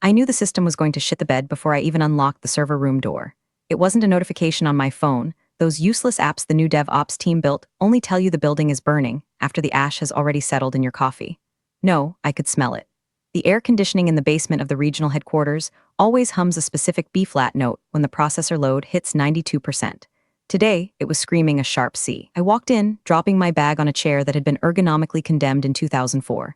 I knew the system was going to shit the bed before I even unlocked the server room door. It wasn't a notification on my phone. Those useless apps the new DevOps team built only tell you the building is burning after the ash has already settled in your coffee. No, I could smell it. The air conditioning in the basement of the regional headquarters always hums a specific B-flat note when the processor load hits 92%. Today, it was screaming a sharp C. I walked in, dropping my bag on a chair that had been ergonomically condemned in 2004.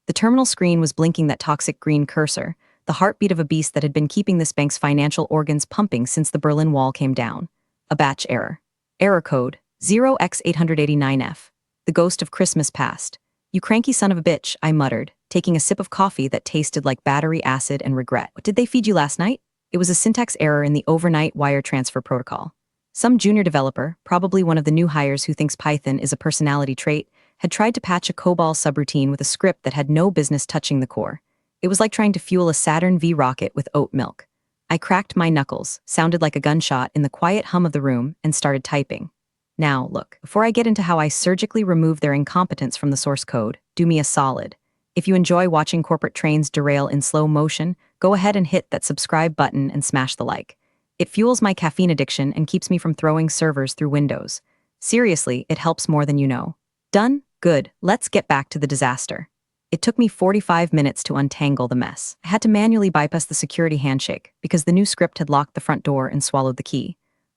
The terminal screen was blinking that toxic green cursor, the heartbeat of a beast that had been keeping this bank's financial organs pumping since the Berlin Wall came down. A batch error. Error code 0x889F. The ghost of Christmas past. You cranky son of a bitch, I muttered, taking a sip of coffee that tasted like battery acid and regret. What did they feed you last night? It was a syntax error in the overnight wire transfer protocol. Some junior developer, probably one of the new hires who thinks Python is a personality trait, had tried to patch a COBOL subroutine with a script that had no business touching the core. It was like trying to fuel a Saturn V rocket with oat milk. I cracked my knuckles, sounded like a gunshot in the quiet hum of the room, and started typing. Now, look, before I get into how I surgically remove their incompetence from the source code, do me a solid. If you enjoy watching corporate trains derail in slow motion, go ahead and hit that subscribe button and smash the like. It fuels my caffeine addiction and keeps me from throwing servers through windows. Seriously, it helps more than you know. Done? Good. Let's get back to the disaster. It took me 45 minutes to untangle the mess. I had to manually bypass the security handshake because the new script had locked the front door and swallowed the key.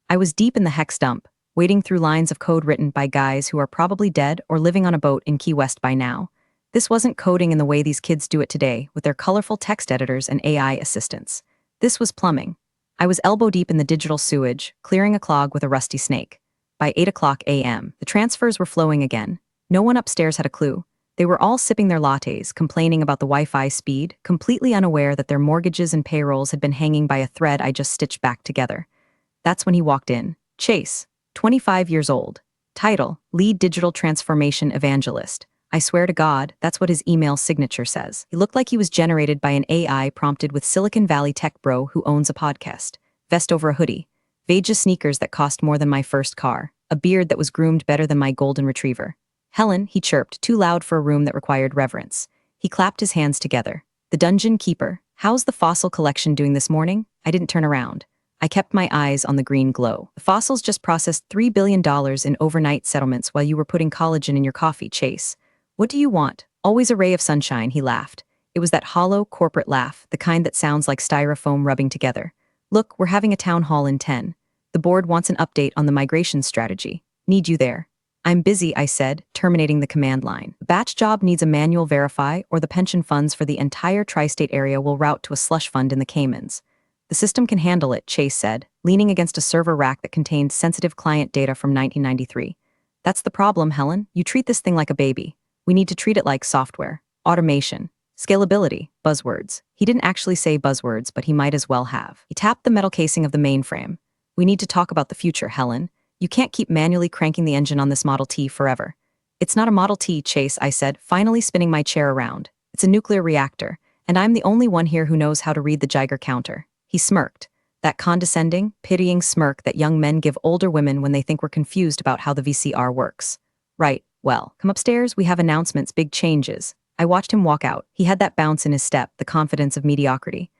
I was deep in the hex dump, wading through lines of code written by guys who are probably dead or living on a boat in Key West by now. This wasn't coding in the way these kids do it today with their colorful text editors and AI assistants. This was plumbing. I was elbow-deep in the digital sewage, clearing a clog with a rusty snake. By 8 o'clock a.m., the transfers were flowing again. No one upstairs had a clue. They were all sipping their lattes, complaining about the Wi-Fi speed, completely unaware that their mortgages and payrolls had been hanging by a thread I just stitched back together. That's when he walked in. Chase, 25 years old. Title, Lead Digital Transformation Evangelist. I swear to God, that's what his email signature says. He looked like he was generated by an AI prompted with Silicon Valley tech bro who owns a podcast. Vest over a hoodie. Veja sneakers that cost more than my first car. A beard that was groomed better than my golden retriever. Helen, he chirped, too loud for a room that required reverence. He clapped his hands together. The dungeon keeper. How's the fossil collection doing this morning? I didn't turn around. I kept my eyes on the green glow. The fossils just processed $3 billion in overnight settlements while you were putting collagen in your coffee, Chase. What do you want? Always a ray of sunshine, he laughed. It was that hollow, corporate laugh, the kind that sounds like styrofoam rubbing together. Look, we're having a town hall in 10. The board wants an update on the migration strategy. Need you there. I'm busy, I said, terminating the command line. The batch job needs a manual verify, or the pension funds for the entire tri-state area will route to a slush fund in the Caymans. The system can handle it, Chase said, leaning against a server rack that contained sensitive client data from 1993. That's the problem, Helen. You treat this thing like a baby. We need to treat it like software. Automation. Scalability. Buzzwords. He didn't actually say buzzwords, but he might as well have. He tapped the metal casing of the mainframe. We need to talk about the future, Helen. You can't keep manually cranking the engine on this Model T forever. It's not a Model T, Chase, I said, finally spinning my chair around. It's a nuclear reactor, and I'm the only one here who knows how to read the Geiger counter. He smirked. That condescending, pitying smirk that young men give older women when they think we're confused about how the VCR works. Right, well, come upstairs, we have announcements, big changes. I watched him walk out. He had that bounce in his step, the confidence of mediocrity.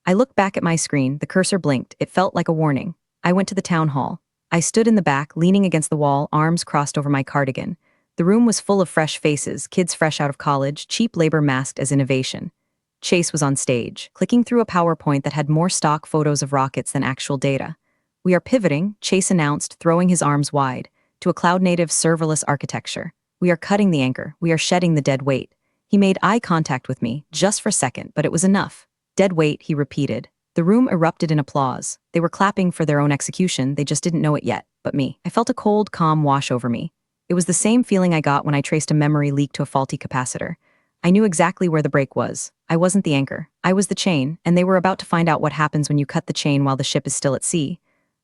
I looked back at my screen, the cursor blinked, it felt like a warning. I went to the town hall. I stood in the back, leaning against the wall, arms crossed over my cardigan. The room was full of fresh faces, kids fresh out of college, cheap labor masked as innovation. Chase was on stage, clicking through a PowerPoint that had more stock photos of rockets than actual data. We are pivoting, Chase announced, throwing his arms wide, to a cloud-native serverless architecture. We are cutting the anchor, we are shedding the dead weight. He made eye contact with me, just for a second, but it was enough. Dead weight, he repeated. The room erupted in applause. They were clapping for their own execution, they just didn't know it yet, but me. I felt a cold, calm wash over me. It was the same feeling I got when I traced a memory leak to a faulty capacitor. I knew exactly where the break was. I wasn't the anchor. I was the chain, and they were about to find out what happens when you cut the chain while the ship is still at sea.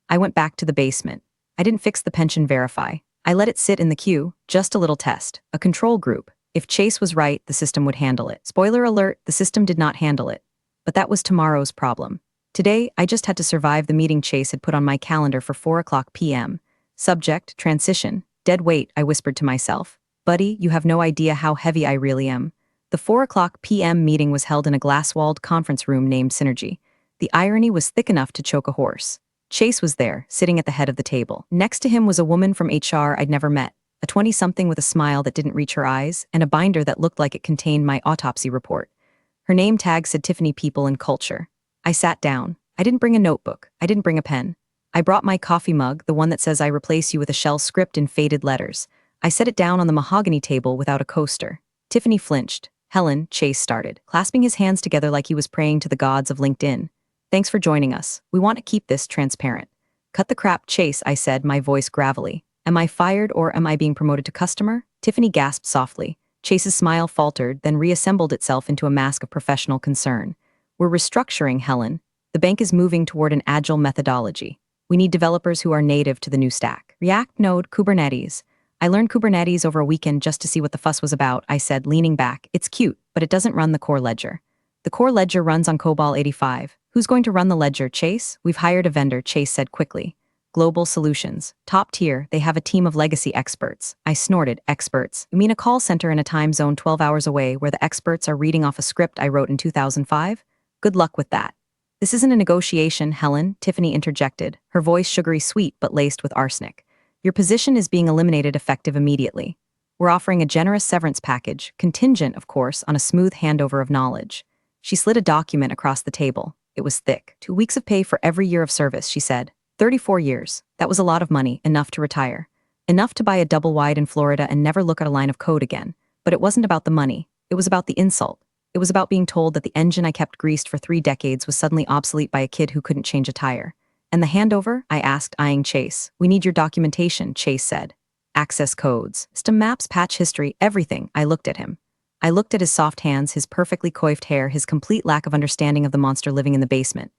I went back to the basement. I didn't fix the pension verify. I let it sit in the queue, just a little test, a control group. If Chase was right, the system would handle it. Spoiler alert, the system did not handle it. But that was tomorrow's problem. Today, I just had to survive the meeting Chase had put on my calendar for 4 o'clock p.m. Subject, transition. Dead weight, I whispered to myself. Buddy, you have no idea how heavy I really am. The 4 p.m. meeting was held in a glass-walled conference room named Synergy. The irony was thick enough to choke a horse. Chase was there, sitting at the head of the table. Next to him was a woman from HR I'd never met, a 20-something with a smile that didn't reach her eyes, and a binder that looked like it contained my autopsy report. Her name tag said Tiffany People and Culture. I sat down. I didn't bring a notebook. I didn't bring a pen. I brought my coffee mug, the one that says I replace you with a shell script in faded letters. I set it down on the mahogany table without a coaster. Tiffany flinched. Helen, Chase started, clasping his hands together like he was praying to the gods of LinkedIn. Thanks for joining us. We want to keep this transparent. Cut the crap, Chase, I said, my voice gravelly. Am I fired or am I being promoted to customer? Tiffany gasped softly. Chase's smile faltered, then reassembled itself into a mask of professional concern. We're restructuring, Helen. The bank is moving toward an agile methodology. We need developers who are native to the new stack. React, Node, Kubernetes. I learned Kubernetes over a weekend just to see what the fuss was about, I said, leaning back. It's cute, but it doesn't run the core ledger. The core ledger runs on COBOL 85. Who's going to run the ledger, Chase? We've hired a vendor, Chase said quickly. Global Solutions. Top tier, they have a team of legacy experts. I snorted, experts. You mean a call center in a time zone 12 hours away where the experts are reading off a script I wrote in 2005? Good luck with that. This isn't a negotiation, Helen, Tiffany interjected, her voice sugary sweet but laced with arsenic. Your position is being eliminated effective immediately. We're offering a generous severance package, contingent, of course, on a smooth handover of knowledge. She slid a document across the table. It was thick. 2 weeks of pay for every year of service, she said. 34 years. That was a lot of money, enough to retire. Enough to buy a double wide in Florida and never look at a line of code again. But it wasn't about the money. It was about the insult. It was about being told that the engine I kept greased for 3 decades was suddenly obsolete by a kid who couldn't change a tire. And the handover? I asked, eyeing Chase. We need your documentation, Chase said. Access codes, system maps, patch history, everything. I looked at him. I looked at his soft hands, his perfectly coiffed hair, his complete lack of understanding of the monster living in the basement.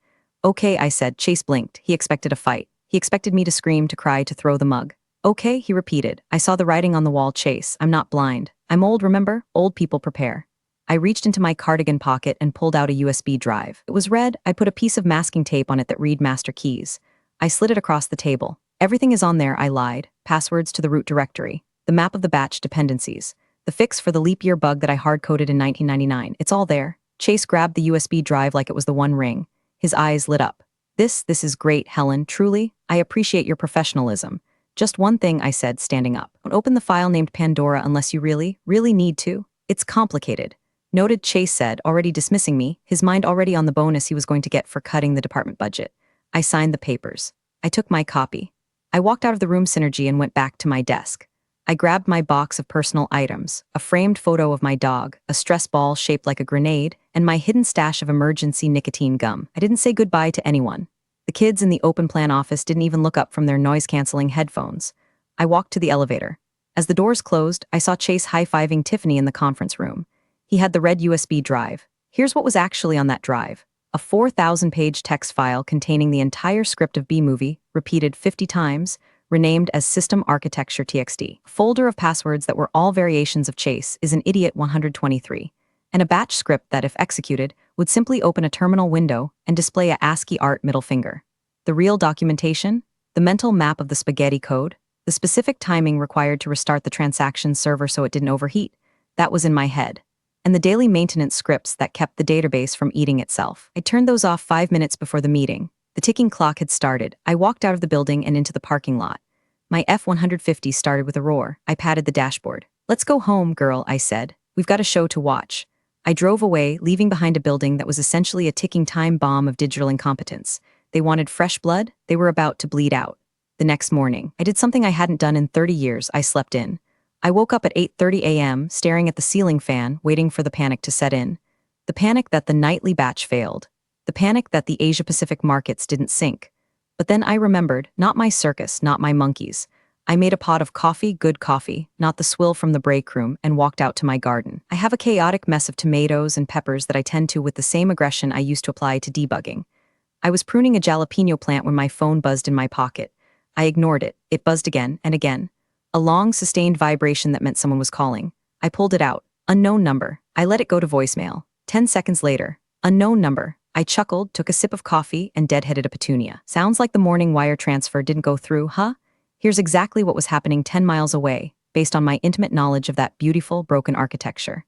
Okay, I said. Chase blinked. He expected a fight. He expected me to scream, to cry, to throw the mug. Okay, he repeated. I saw the writing on the wall, Chase. I'm not blind. I'm old, remember? Old people prepare. I reached into my cardigan pocket and pulled out a USB drive. It was red. I put a piece of masking tape on it that read master keys. I slid it across the table. Everything is on there, I lied. Passwords to the root directory. The map of the batch dependencies. The fix for the leap year bug that I hard-coded in 1999. It's all there. Chase grabbed the USB drive like it was the One Ring. His eyes lit up. This is great, Helen. Truly, I appreciate your professionalism. Just one thing, I said, standing up. Don't open the file named Pandora unless you really need to. It's complicated. Noted, Chase said, already dismissing me, his mind already on the bonus he was going to get for cutting the department budget. I signed the papers. I took my copy. I walked out of the room Synergy and went back to my desk. I grabbed my box of personal items, a framed photo of my dog, a stress ball shaped like a grenade, and my hidden stash of emergency nicotine gum. I didn't say goodbye to anyone. The kids in the open plan office didn't even look up from their noise-canceling headphones. I walked to the elevator. As the doors closed, I saw Chase high-fiving Tiffany in the conference room. He had the red USB drive. Here's what was actually on that drive. A 4,000-page text file containing the entire script of B-Movie, repeated 50 times, renamed as System Architecture TXT. A folder of passwords that were all variations of Chase is an idiot 123. And a batch script that, if executed, would simply open a terminal window and display a ASCII art middle finger. The real documentation? The mental map of the spaghetti code? The specific timing required to restart the transaction server so it didn't overheat? That was in my head. And the daily maintenance scripts that kept the database from eating itself. I turned those off 5 minutes before the meeting. The ticking clock had started. I walked out of the building and into the parking lot. My F-150 started with a roar. I patted the dashboard. Let's go home, girl, I said. We've got a show to watch. I drove away, leaving behind a building that was essentially a ticking time bomb of digital incompetence. They wanted fresh blood. They were about to bleed out. The next morning, I did something I hadn't done in 30 years. I slept in. I woke up at 8:30 a.m., staring at the ceiling fan, waiting for the panic to set in. The panic that the nightly batch failed. The panic that the Asia-Pacific markets didn't sink. But then I remembered, not my circus, not my monkeys. I made a pot of coffee, good coffee, not the swill from the break room, and walked out to my garden. I have a chaotic mess of tomatoes and peppers that I tend to with the same aggression I used to apply to debugging. I was pruning a jalapeno plant when my phone buzzed in my pocket. I ignored it. It buzzed again and again. A long, sustained vibration that meant someone was calling. I pulled it out. Unknown number. I let it go to voicemail. 10 seconds later. Unknown number. I chuckled, took a sip of coffee, and deadheaded a petunia. Sounds like the morning wire transfer didn't go through, huh? Here's exactly what was happening 10 miles away, based on my intimate knowledge of that beautiful, broken architecture.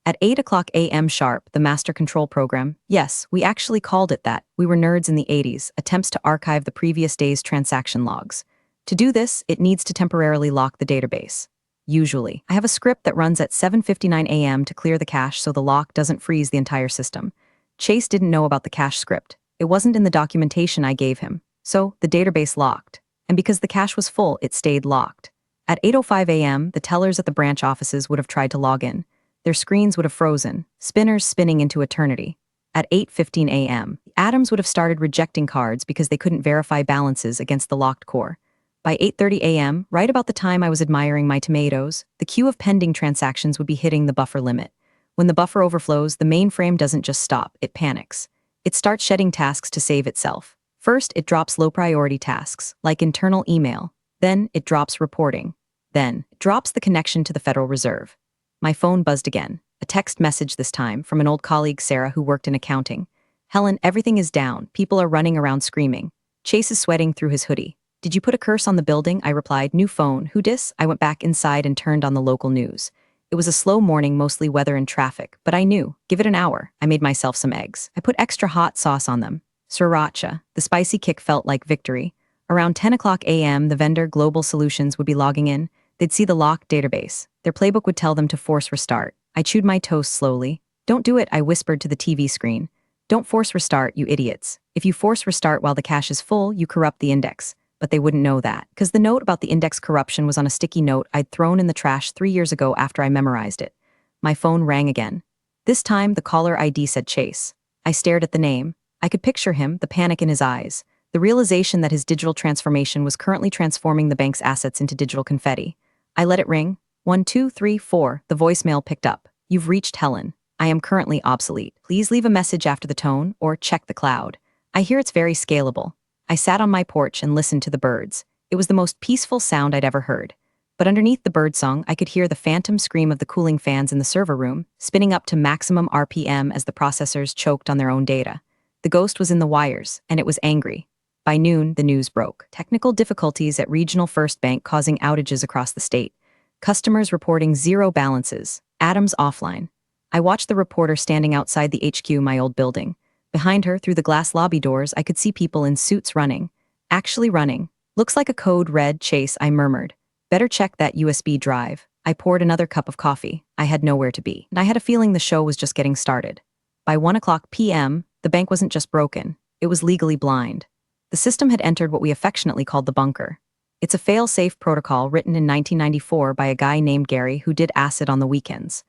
At 8 o'clock a.m. sharp, the master control program, yes, we actually called it that. We were nerds in the 80s, attempts to archive the previous day's transaction logs. To do this, it needs to temporarily lock the database. Usually, I have a script that runs at 7:59 a.m. to clear the cache so the lock doesn't freeze the entire system. Chase didn't know about the cache script. It wasn't in the documentation I gave him. So, the database locked. And because the cache was full, it stayed locked. At 8:05 a.m., the tellers at the branch offices would have tried to log in. Their screens would have frozen, spinners spinning into eternity. At 8:15 a.m., the atoms would have started rejecting cards because they couldn't verify balances against the locked core. By 8:30 a.m., right about the time I was admiring my tomatoes, the queue of pending transactions would be hitting the buffer limit. When the buffer overflows, the mainframe doesn't just stop, it panics. It starts shedding tasks to save itself. First, it drops low-priority tasks, like internal email. Then, it drops reporting. Then, it drops the connection to the Federal Reserve. My phone buzzed again. A text message this time from an old colleague, Sarah, who worked in accounting. Helen, everything is down. People are running around screaming. Chase is sweating through his hoodie. Did you put a curse on the building? I replied, new phone, who dis? I went back inside and turned on the local news. It was a slow morning, mostly weather and traffic, but I knew. Give it an hour. I made myself some eggs. I put extra hot sauce on them. Sriracha. The spicy kick felt like victory. Around 10 o'clock a.m., the vendor Global Solutions would be logging in. They'd see the locked database. Their playbook would tell them to force restart. I chewed my toast slowly. Don't do it, I whispered to the TV screen. Don't force restart, you idiots. If you force restart while the cache is full, you corrupt the index. But they wouldn't know that, because the note about the index corruption was on a sticky note I'd thrown in the trash 3 years ago after I memorized it. My phone rang again. This time, the caller ID said Chase. I stared at the name. I could picture him, the panic in his eyes, the realization that his digital transformation was currently transforming the bank's assets into digital confetti. I let it ring. 1, 2, 3, 4. The voicemail picked up. You've reached Helen. I am currently obsolete. Please leave a message after the tone, or check the cloud. I hear it's very scalable. I sat on my porch and listened to the birds. It was the most peaceful sound I'd ever heard. But underneath the birdsong, I could hear the phantom scream of the cooling fans in the server room, spinning up to maximum RPM as the processors choked on their own data. The ghost was in the wires, and it was angry. By noon, the news broke. Technical difficulties at Regional First Bank causing outages across the state. Customers reporting zero balances. Atoms offline. I watched the reporter standing outside the HQ, my old building. Behind her, through the glass lobby doors, I could see people in suits running. Actually running. Looks like a code red, Chase, I murmured. Better check that USB drive. I poured another cup of coffee. I had nowhere to be. And I had a feeling the show was just getting started. By 1 o'clock p.m., the bank wasn't just broken. It was legally blind. The system had entered what we affectionately called the bunker. It's a fail-safe protocol written in 1994 by a guy named Gary who did acid on the weekends.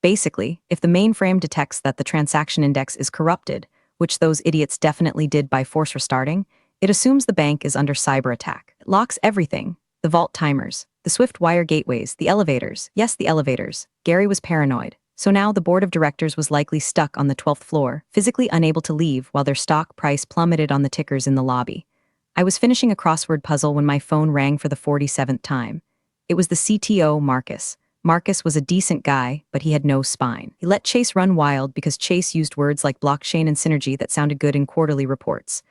Basically, if the mainframe detects that the transaction index is corrupted, which those idiots definitely did by force restarting, it assumes the bank is under cyber attack. It locks everything. The vault timers, the Swift wire gateways, the elevators. Yes, the elevators. Gary was paranoid. So now the board of directors was likely stuck on the 12th floor, physically unable to leave while their stock price plummeted on the tickers in the lobby. I was finishing a crossword puzzle when my phone rang for the 47th time. It was the CTO, Marcus. Marcus was a decent guy, but he had no spine. He let Chase run wild because Chase used words like blockchain and synergy that sounded good in quarterly reports.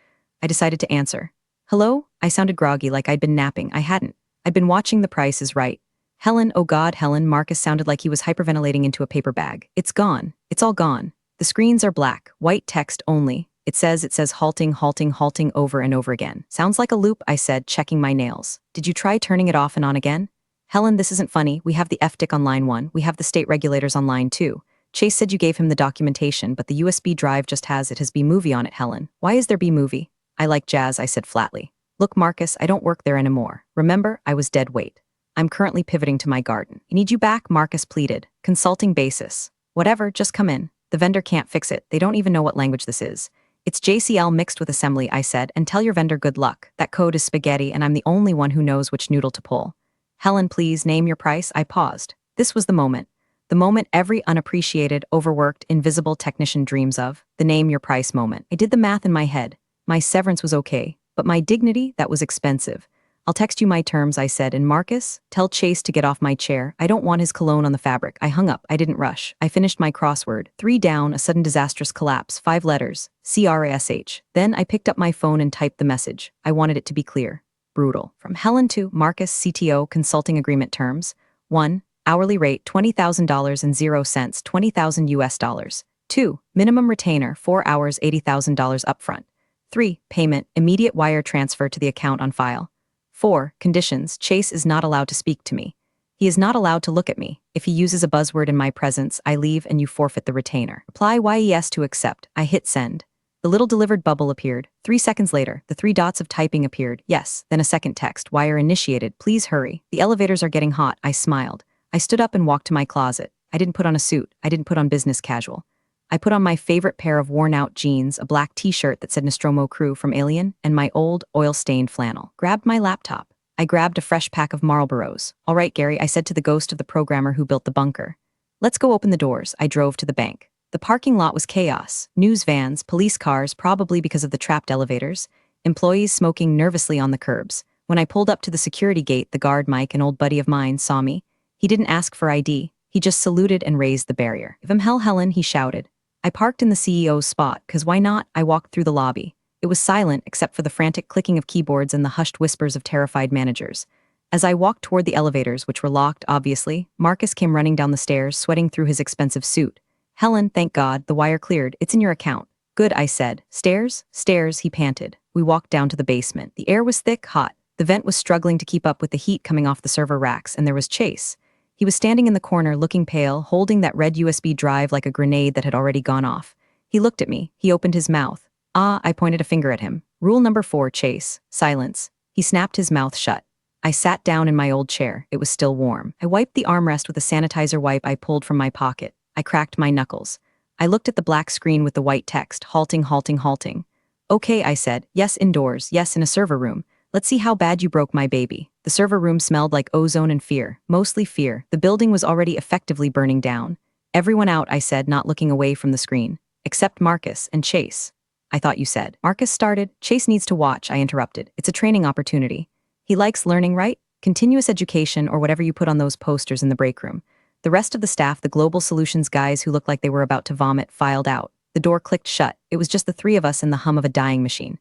I decided to answer. Hello? I sounded groggy, like I'd been napping. I hadn't. I'd been watching The Price is Right. Helen, oh God, Helen, Marcus sounded like he was hyperventilating into a paper bag. It's gone. It's all gone. The screens are black, white text only. It says halting, halting, halting over and over again. Sounds like a loop, I said, checking my nails. Did you try turning it off and on again? Helen, this isn't funny. We have the FDIC on line 1. We have the state regulators on line 2. Chase said you gave him the documentation, but the USB drive just has B-movie on it, Helen. Why is there B-movie? I like jazz, I said flatly. Look, Marcus, I don't work there anymore. Remember, I was dead weight. I'm currently pivoting to my garden. I need you back, Marcus pleaded. Consulting basis. Whatever, just come in. The vendor can't fix it. They don't even know what language this is. It's JCL mixed with assembly, I said, and tell your vendor good luck. That code is spaghetti, and I'm the only one who knows which noodle to pull. Helen, please name your price. I paused. This was the moment. The moment every unappreciated, overworked, invisible technician dreams of. The name your price moment. I did the math in my head. My severance was okay, but my dignity, that was expensive. I'll text you my terms, I said, and Marcus, tell Chase to get off my chair. I don't want his cologne on the fabric. I hung up. I didn't rush. I finished my crossword. 3 down, a sudden disastrous collapse, 5 letters, CRASH. Then I picked up my phone and typed the message. I wanted it to be clear. Brutal. From Helen to Marcus, CTO, consulting agreement terms. 1. Hourly rate $20,000 and 0 cents, 20,000 US dollars. 2. Minimum retainer, 4 hours, $80,000 upfront. 3. Payment, immediate wire transfer to the account on file. 4. Conditions, Chase is not allowed to speak to me. He is not allowed to look at me. If he uses a buzzword in my presence, I leave and you forfeit the retainer. Reply yes to accept. I hit send. The little delivered bubble appeared. 3 seconds later, the 3 dots of typing appeared. Yes, then a second text. Wire initiated. Please hurry. The elevators are getting hot. I smiled. I stood up and walked to my closet. I didn't put on a suit. I didn't put on business casual. I put on my favorite pair of worn-out jeans, a black t-shirt that said Nostromo Crew from Alien, and my old, oil-stained flannel. Grabbed my laptop. I grabbed a fresh pack of Marlboros. All right, Gary, I said to the ghost of the programmer who built the bunker. Let's go open the doors. I drove to the bank. The parking lot was chaos. News vans, police cars, probably because of the trapped elevators, employees smoking nervously on the curbs. When I pulled up to the security gate, the guard, Mike, an old buddy of mine, saw me. He didn't ask for ID. He just saluted and raised the barrier. Give him hell, Helen, he shouted. I parked in the CEO's spot, 'cause why not? I walked through the lobby. It was silent except for the frantic clicking of keyboards and the hushed whispers of terrified managers. As I walked toward the elevators, which were locked, obviously, Marcus came running down the stairs, sweating through his expensive suit. Helen, thank God, the wire cleared. It's in your account. Good, I said. Stairs? Stairs, he panted. We walked down to the basement. The air was thick, hot. The vent was struggling to keep up with the heat coming off the server racks, and there was Chase. He was standing in the corner, looking pale, holding that red USB drive like a grenade that had already gone off. He looked at me. He opened his mouth. I pointed a finger at him. Rule number 4, Chase. Silence. He snapped his mouth shut. I sat down in my old chair. It was still warm. I wiped the armrest with a sanitizer wipe I pulled from my pocket. I cracked my knuckles. I looked at the black screen with the white text, halting, halting, halting. Okay, I said. Yes, indoors. Yes, in a server room. Let's see how bad you broke my baby. The server room smelled like ozone and fear. Mostly fear. The building was already effectively burning down. Everyone out, I said, not looking away from the screen. Except Marcus and Chase. I thought you said. Marcus started. Chase needs to watch, I interrupted. It's a training opportunity. He likes learning, right? Continuous education or whatever you put on those posters in the break room. The rest of the staff, the Global Solutions guys who looked like they were about to vomit, filed out. The door clicked shut. It was just the 3 of us and the hum of a dying machine.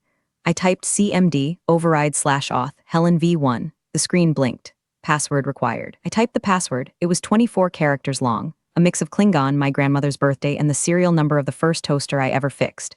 I typed CMD, override/auth, Helen V1. The screen blinked. Password required. I typed the password. It was 24 characters long, a mix of Klingon, my grandmother's birthday, and the serial number of the first toaster I ever fixed.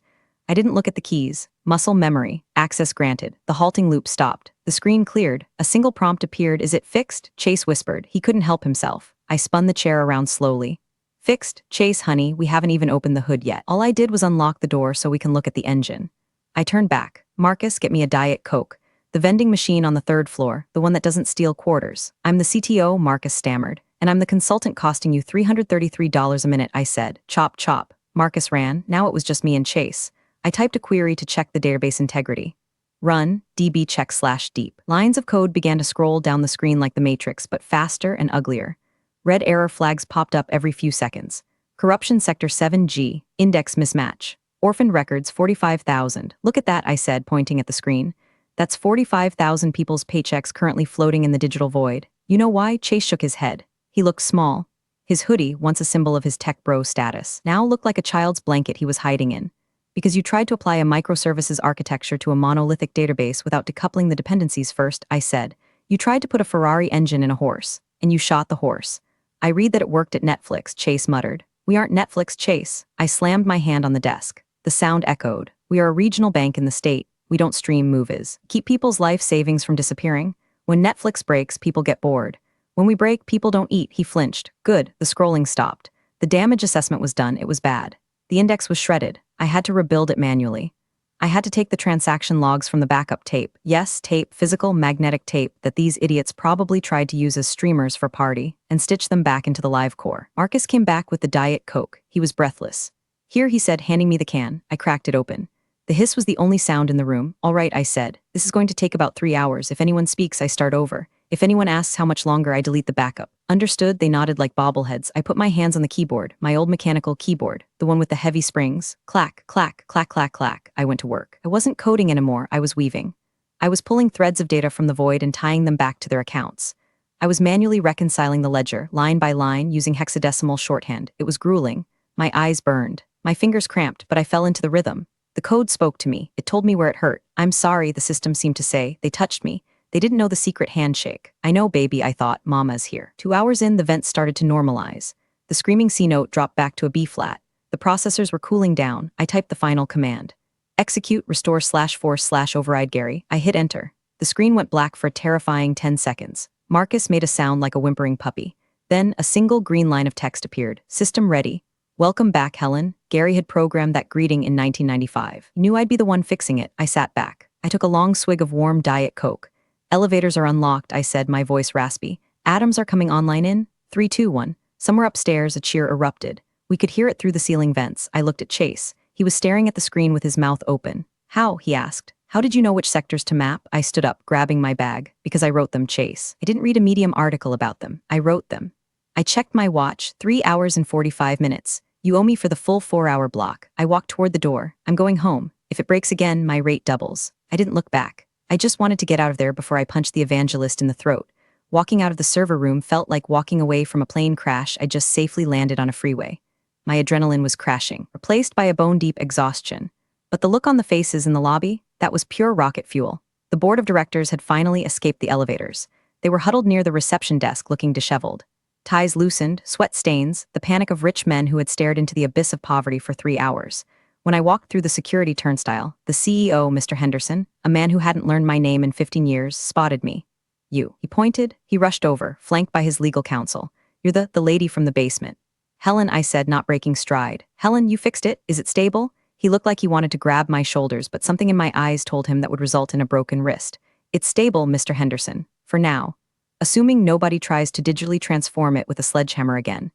I didn't look at the keys. Muscle memory. Access granted. The halting loop stopped. The screen cleared. A single prompt appeared. Is it fixed? Chase whispered. He couldn't help himself. I spun the chair around slowly. Fixed? Chase, honey, we haven't even opened the hood yet. All I did was unlock the door so we can look at the engine. I turned back. Marcus, get me a Diet Coke. The vending machine on the 3rd floor, the one that doesn't steal quarters. I'm the CTO, Marcus stammered. And I'm the consultant costing you $333 a minute, I said. Chop, chop. Marcus ran. Now it was just me and Chase. I typed a query to check the database integrity. Run, db check/deep. Lines of code began to scroll down the screen like the Matrix, but faster and uglier. Red error flags popped up every few seconds. Corruption sector 7G, index mismatch. Orphaned records 45,000. Look at that, I said, pointing at the screen. That's 45,000 people's paychecks currently floating in the digital void. You know why? Chase shook his head. He looked small. His hoodie, once a symbol of his tech bro status, now looked like a child's blanket he was hiding in. Because you tried to apply a microservices architecture to a monolithic database without decoupling the dependencies first, I said. You tried to put a Ferrari engine in a horse, and you shot the horse. I read that it worked at Netflix, Chase muttered. We aren't Netflix, Chase. I slammed my hand on the desk. The sound echoed. We are a regional bank in the state. We don't stream movies. Keep people's life savings from disappearing. When Netflix breaks, people get bored. When we break, people don't eat. He flinched. Good, the scrolling stopped. The damage assessment was done. It was bad. The index was shredded. I had to rebuild it manually. I had to take the transaction logs from the backup tape. Yes, tape, physical magnetic tape that these idiots probably tried to use as streamers for party, and stitch them back into the live core. Marcus came back with the Diet Coke. He was breathless. Here, he said, handing me the can. I cracked it open. The hiss was the only sound in the room. All right, I said. This is going to take about 3 hours. If anyone speaks, I start over. If anyone asks how much longer, I delete the backup. Understood, they nodded like bobbleheads. I put my hands on the keyboard, my old mechanical keyboard, the one with the heavy springs. Clack, clack, clack, clack, clack. I went to work. I wasn't coding anymore, I was weaving. I was pulling threads of data from the void and tying them back to their accounts. I was manually reconciling the ledger, line by line, using hexadecimal shorthand. It was grueling. My eyes burned. My fingers cramped, but I fell into the rhythm. The code spoke to me. It told me where it hurt. I'm sorry, the system seemed to say. They touched me. They didn't know the secret handshake. I know, baby, I thought, Mama's here. 2 hours in, the vents started to normalize. The screaming C note dropped back to a B flat. The processors were cooling down. I typed the final command. Execute, restore /force/ override Gary. I hit enter. The screen went black for a terrifying 10 seconds. Marcus made a sound like a whimpering puppy. Then a single green line of text appeared. System ready. Welcome back, Helen. Gary had programmed that greeting in 1995. He knew I'd be the one fixing it. I sat back. I took a long swig of warm Diet Coke. Elevators are unlocked, I said, my voice raspy. Atoms are coming online in 3, 2, 1. Somewhere upstairs, a cheer erupted. We could hear it through the ceiling vents. I looked at Chase. He was staring at the screen with his mouth open. How? He asked. How did you know which sectors to map? I stood up, grabbing my bag. Because I wrote them, Chase. I didn't read a Medium article about them. I wrote them. I checked my watch, 3 hours and 45 minutes. You owe me for the full 4-hour block. I walked toward the door. I'm going home. If it breaks again, my rate doubles. I didn't look back. I just wanted to get out of there before I punched the evangelist in the throat. Walking out of the server room felt like walking away from a plane crash I just safely landed on a freeway. My adrenaline was crashing, replaced by a bone-deep exhaustion. But the look on the faces in the lobby, that was pure rocket fuel. The board of directors had finally escaped the elevators. They were huddled near the reception desk looking disheveled. Ties loosened, sweat stains, the panic of rich men who had stared into the abyss of poverty for 3 hours. When I walked through the security turnstile, the CEO, Mr. Henderson, a man who hadn't learned my name in 15 years, spotted me. You. He pointed. He rushed over, flanked by his legal counsel. You're the lady from the basement. Helen, I said, not breaking stride. Helen, you fixed it? Is it stable? He looked like he wanted to grab my shoulders, but something in my eyes told him that would result in a broken wrist. It's stable, Mr. Henderson. For now. Assuming nobody tries to digitally transform it with a sledgehammer again.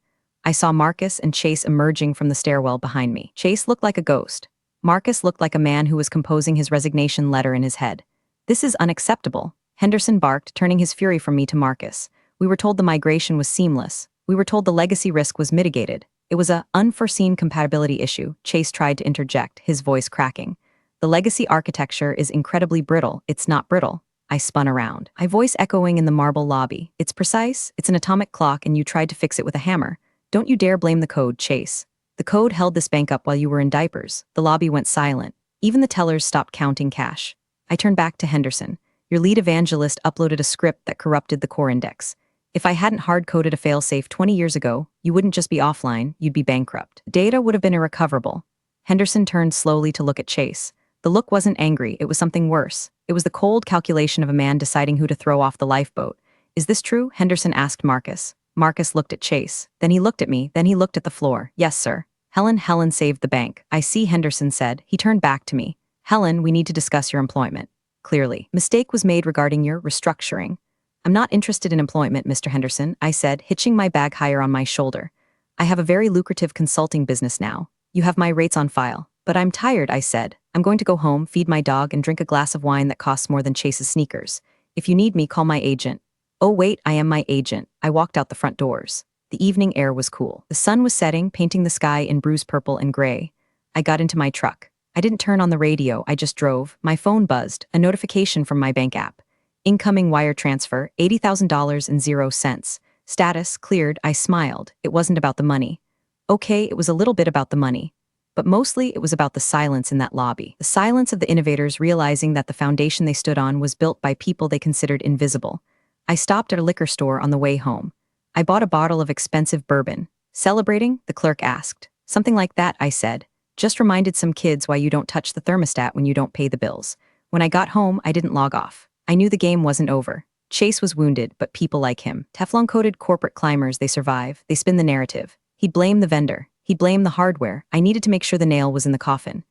I saw Marcus and Chase emerging from the stairwell behind me. Chase looked like a ghost. Marcus looked like a man who was composing his resignation letter in his head. This is unacceptable. Henderson barked, turning his fury from me to Marcus. We were told the migration was seamless. We were told the legacy risk was mitigated. It was a unforeseen compatibility issue. Chase tried to interject, his voice cracking. The legacy architecture is incredibly brittle. It's not brittle. I spun around. My voice echoing in the marble lobby. It's precise. It's an atomic clock and you tried to fix it with a hammer. Don't you dare blame the code, Chase. The code held this bank up while you were in diapers. The lobby went silent. Even the tellers stopped counting cash. I turned back to Henderson. Your lead evangelist uploaded a script that corrupted the core index. If I hadn't hard-coded a failsafe 20 years ago, you wouldn't just be offline, you'd be bankrupt. Data would have been irrecoverable. Henderson turned slowly to look at Chase. The look wasn't angry, it was something worse. It was the cold calculation of a man deciding who to throw off the lifeboat. Is this true? Henderson asked Marcus. Marcus looked at Chase. Then he looked at me, then he looked at the floor. Yes, sir. Helen saved the bank. I see, Henderson said. He turned back to me. Helen, we need to discuss your employment. Clearly. Mistake was made regarding your restructuring. I'm not interested in employment, Mr. Henderson, I said, hitching my bag higher on my shoulder. I have a very lucrative consulting business now. You have my rates on file. But I'm tired, I said. I'm going to go home, feed my dog, and drink a glass of wine that costs more than Chase's sneakers. If you need me, call my agent. Oh wait, I am my agent. I walked out the front doors. The evening air was cool. The sun was setting, painting the sky in bruised purple and gray. I got into my truck. I didn't turn on the radio, I just drove. My phone buzzed, a notification from my bank app. Incoming wire transfer, $80,000.00. Status, cleared. I smiled. It wasn't about the money. Okay, it was a little bit about the money. But mostly it was about the silence in that lobby. The silence of the innovators realizing that the foundation they stood on was built by people they considered invisible. I stopped at a liquor store on the way home. I bought a bottle of expensive bourbon. Celebrating? The clerk asked. Something like that, I said. Just reminded some kids why you don't touch the thermostat when you don't pay the bills. When I got home, I didn't log off. I knew the game wasn't over. Chase was wounded, but people like him. Teflon-coated corporate climbers, they survive. They spin the narrative. He'd blame the vendor. He'd blame the hardware. I needed to make sure the nail was in the coffin.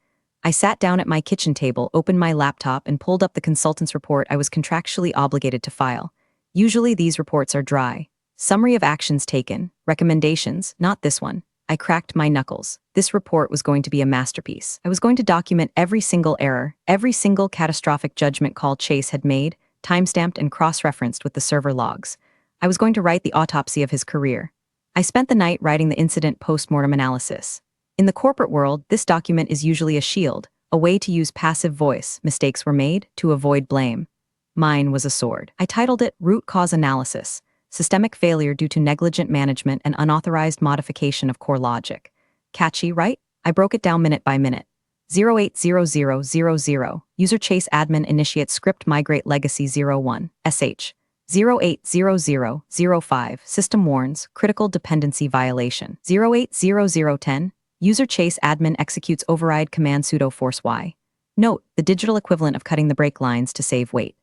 I sat down at my kitchen table, opened my laptop, and pulled up the consultant's report I was contractually obligated to file. Usually these reports are dry. Summary of actions taken. Recommendations. Not this one. I cracked my knuckles. This report was going to be a masterpiece. I was going to document every single error, every single catastrophic judgment call Chase had made, timestamped and cross-referenced with the server logs. I was going to write the autopsy of his career. I spent the night writing the incident post-mortem analysis. In the corporate world, this document is usually a shield, a way to use passive voice. Mistakes were made to avoid blame. Mine was a sword. I titled it Root Cause Analysis. Systemic failure due to negligent management and unauthorized modification of core logic. Catchy, right? I broke it down minute by minute. 080000, user Chase admin initiate script migrate legacy 01, sh. 080005, system warns, critical dependency violation. 080010, user Chase admin executes override command sudo force y. Note, the digital equivalent of cutting the break lines to save weight.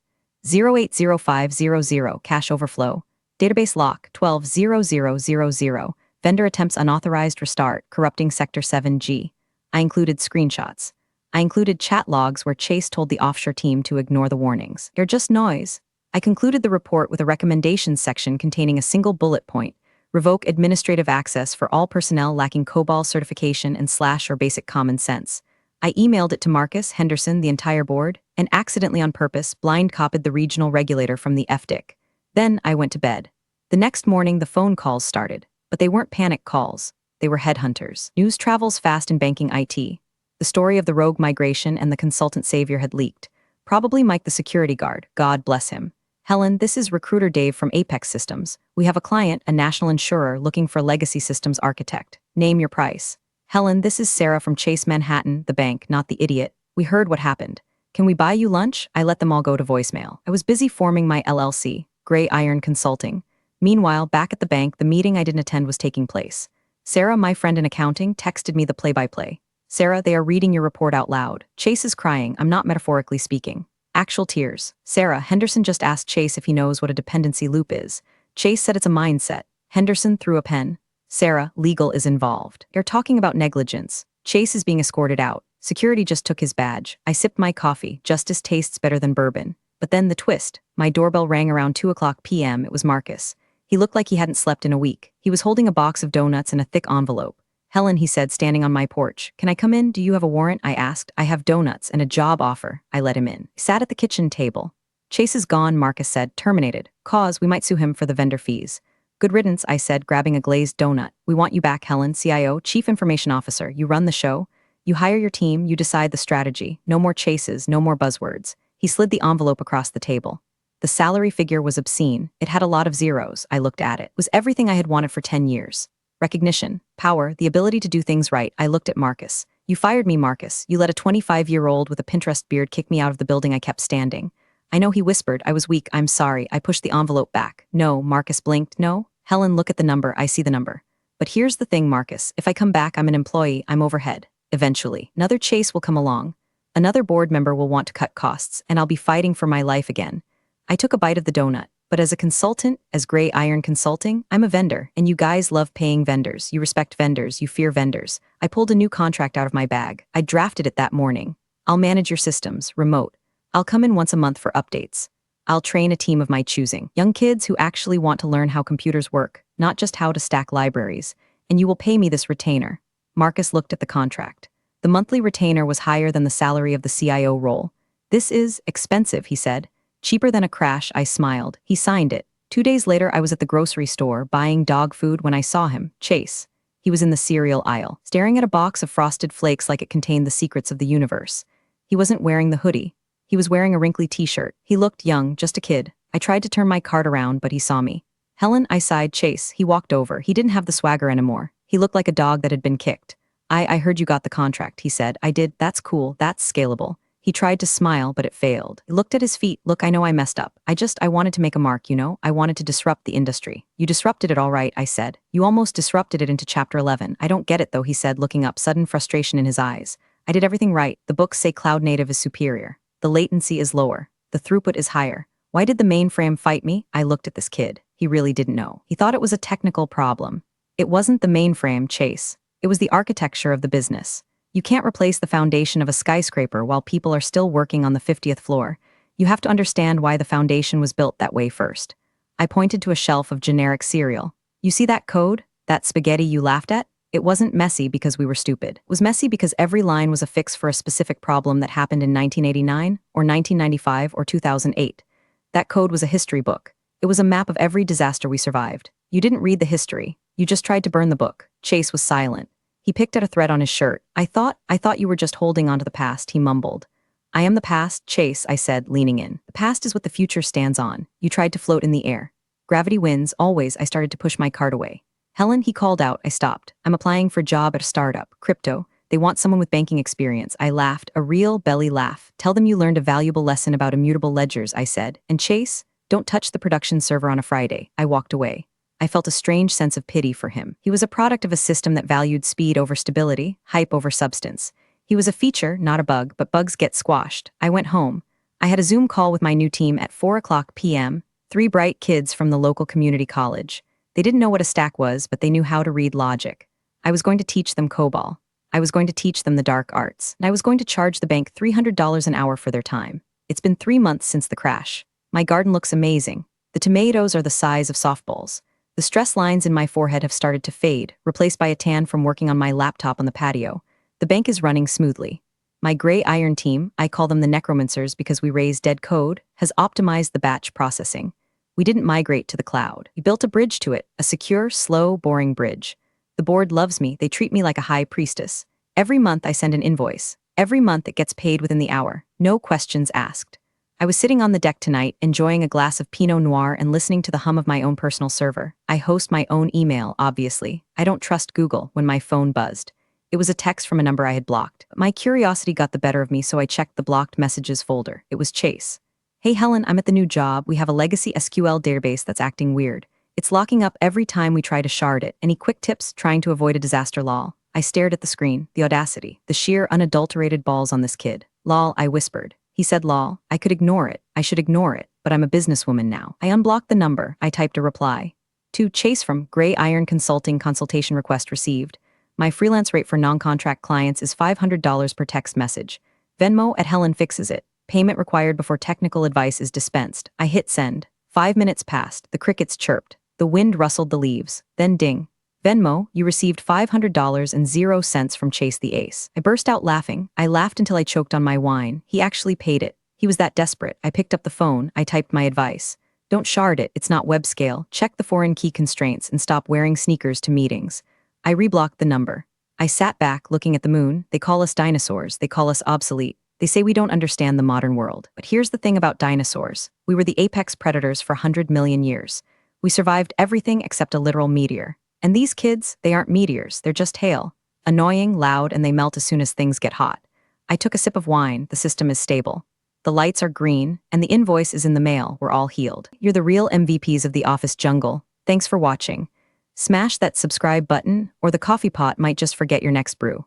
080500, cache overflow. Database lock 120000, vendor attempts unauthorized restart, corrupting sector 7G. I included screenshots. I included chat logs where Chase told the offshore team to ignore the warnings. They're just noise. I concluded the report with a recommendations section containing a single bullet point: revoke administrative access for all personnel lacking COBOL certification and / or basic common sense. I emailed it to Marcus, Henderson, the entire board, and accidentally on purpose blind copied the regional regulator from the FDIC. Then I went to bed. The next morning the phone calls started, but they weren't panic calls. They were headhunters. News travels fast in banking IT. The story of the rogue migration and the consultant savior had leaked. Probably Mike the security guard, God bless him. Helen, this is Recruiter Dave from Apex Systems. We have a client, a national insurer, looking for a legacy systems architect. Name your price. Helen, this is Sarah from Chase Manhattan, the bank, not the idiot. We heard what happened. Can we buy you lunch? I let them all go to voicemail. I was busy forming my LLC, Gray Iron Consulting. Meanwhile, back at the bank, the meeting I didn't attend was taking place. Sarah, my friend in accounting, texted me the play-by-play. Sarah, they are reading your report out loud. Chase is crying, I'm not metaphorically speaking. Actual tears. Sarah, Henderson just asked Chase if he knows what a dependency loop is. Chase said it's a mindset. Henderson threw a pen. Sarah, legal is involved. They're talking about negligence. Chase is being escorted out. Security just took his badge. I sipped my coffee. Justice tastes better than bourbon. But then the twist. My doorbell rang around 2:00 p.m. It was Marcus. He looked like he hadn't slept in a week. He was holding a box of donuts and a thick envelope. Helen, he said, standing on my porch. Can I come in? Do you have a warrant? I asked. I have donuts and a job offer. I let him in. He sat at the kitchen table. Chase is gone, Marcus said. Terminated. Cause, we might sue him for the vendor fees. Good riddance, I said, grabbing a glazed donut. We want you back, Helen, CIO, Chief Information Officer. You run the show. You hire your team. You decide the strategy. No more chases, no more buzzwords. He slid the envelope across the table. The salary figure was obscene. It had a lot of zeros. I looked at it. It was everything I had wanted for 10 years. Recognition, power, the ability to do things right. I looked at Marcus. You fired me, Marcus. You let a 25-year-old with a Pinterest beard kick me out of the building. I kept standing. I know, he whispered. I was weak. I'm sorry. I pushed the envelope back. No, Marcus blinked. No? Helen, look at the number. I see the number. But here's the thing, Marcus. If I come back, I'm an employee. I'm overhead. Eventually. Another Chase will come along. Another board member will want to cut costs, and I'll be fighting for my life again. I took a bite of the donut. But as a consultant, as Gray Iron Consulting, I'm a vendor, and you guys love paying vendors. You respect vendors, you fear vendors. I pulled a new contract out of my bag. I drafted it that morning. I'll manage your systems, remote. I'll come in once a month for updates. I'll train a team of my choosing. Young kids who actually want to learn how computers work, not just how to stack libraries. And you will pay me this retainer. Marcus looked at the contract. The monthly retainer was higher than the salary of the CIO role. This is expensive, he said. Cheaper than a crash, I smiled. He signed it. 2 days later, I was at the grocery store buying dog food when I saw him, Chase. He was in the cereal aisle, staring at a box of Frosted Flakes like it contained the secrets of the universe. He wasn't wearing the hoodie. He was wearing a wrinkly t-shirt. He looked young, just a kid. I tried to turn my cart around, but he saw me. Helen, I sighed. Chase. He walked over. He didn't have the swagger anymore. He looked like a dog that had been kicked. I heard you got the contract, he said. I did. That's cool. That's scalable. He tried to smile, but it failed. He looked at his feet. Look, I know I messed up. I wanted to make a mark, you know? I wanted to disrupt the industry. You disrupted it all right, I said. You almost disrupted it into Chapter 11. I don't get it, though, he said, looking up, sudden frustration in his eyes. I did everything right. The books say cloud native is superior. The latency is lower. The throughput is higher. Why did the mainframe fight me? I looked at this kid. He really didn't know. He thought it was a technical problem. It wasn't the mainframe, Chase. It was the architecture of the business. You can't replace the foundation of a skyscraper while people are still working on the 50th floor. You have to understand why the foundation was built that way first. I pointed to a shelf of generic cereal. You see that code? That spaghetti you laughed at? It wasn't messy because we were stupid. It was messy because every line was a fix for a specific problem that happened in 1989, or 1995, or 2008. That code was a history book. It was a map of every disaster we survived. You didn't read the history. You just tried to burn the book. Chase was silent. He picked at a thread on his shirt. I thought you were just holding on to the past, he mumbled. I am the past, Chase, I said, leaning in. The past is what the future stands on. You tried to float in the air. Gravity wins, always. I started to push my cart away. Helen, he called out. I stopped. I'm applying for a job at a startup, crypto. They want someone with banking experience. I laughed, a real belly laugh. Tell them you learned a valuable lesson about immutable ledgers, I said. And Chase, don't touch the production server on a Friday. I walked away. I felt a strange sense of pity for him. He was a product of a system that valued speed over stability, hype over substance. He was a feature, not a bug, but bugs get squashed. I went home. I had a Zoom call with my new team at 4:00 p.m., 3 bright kids from the local community college. They didn't know what a stack was, but they knew how to read logic. I was going to teach them COBOL. I was going to teach them the dark arts, and I was going to charge the bank $300 an hour for their time. It's been 3 months since the crash. My garden looks amazing. The tomatoes are the size of softballs. The stress lines in my forehead have started to fade, replaced by a tan from working on my laptop on the patio. The bank is running smoothly. My gray iron team, I call them the necromancers because we raise dead code, has optimized the batch processing. We didn't migrate to the cloud. We built a bridge to it, a secure, slow, boring bridge. The board loves me. They treat me like a high priestess. Every month I send an invoice. Every month it gets paid within the hour. No questions asked. I was sitting on the deck tonight, enjoying a glass of Pinot Noir and listening to the hum of my own personal server. I host my own email, obviously. I don't trust Google when my phone buzzed. It was a text from a number I had blocked. My curiosity got the better of me, so I checked the blocked messages folder. It was Chase. Hey Helen, I'm at the new job. We have a legacy SQL database that's acting weird. It's locking up every time we try to shard it. Any quick tips trying to avoid a disaster, lol? I stared at the screen, the audacity, the sheer unadulterated balls on this kid. Lol, I whispered. He said lol. I could ignore it. I should ignore it, but I'm a businesswoman now. I unblocked the number. I typed a reply. To Chase from Gray Iron Consulting, consultation request received. My freelance rate for non-contract clients is $500 per text message. Venmo at Helen fixes it. Payment required before technical advice is dispensed. I hit send. 5 minutes passed. The crickets chirped. The wind rustled the leaves. Then ding. Venmo, you received $500.00 from Chase the Ace. I burst out laughing. I laughed until I choked on my wine. He actually paid it. He was that desperate. I picked up the phone. I typed my advice. Don't shard it. It's not web scale. Check the foreign key constraints and stop wearing sneakers to meetings. I reblocked the number. I sat back, looking at the moon. They call us dinosaurs. They call us obsolete. They say we don't understand the modern world. But here's the thing about dinosaurs. We were the apex predators for 100 million years. We survived everything except a literal meteor. And these kids, they aren't meteors, they're just hail. Annoying, loud, and they melt as soon as things get hot. I took a sip of wine. The system is stable. The lights are green, and the invoice is in the mail. We're all healed. You're the real MVPs of the office jungle. Thanks for watching. Smash that subscribe button, or the coffee pot might just forget your next brew.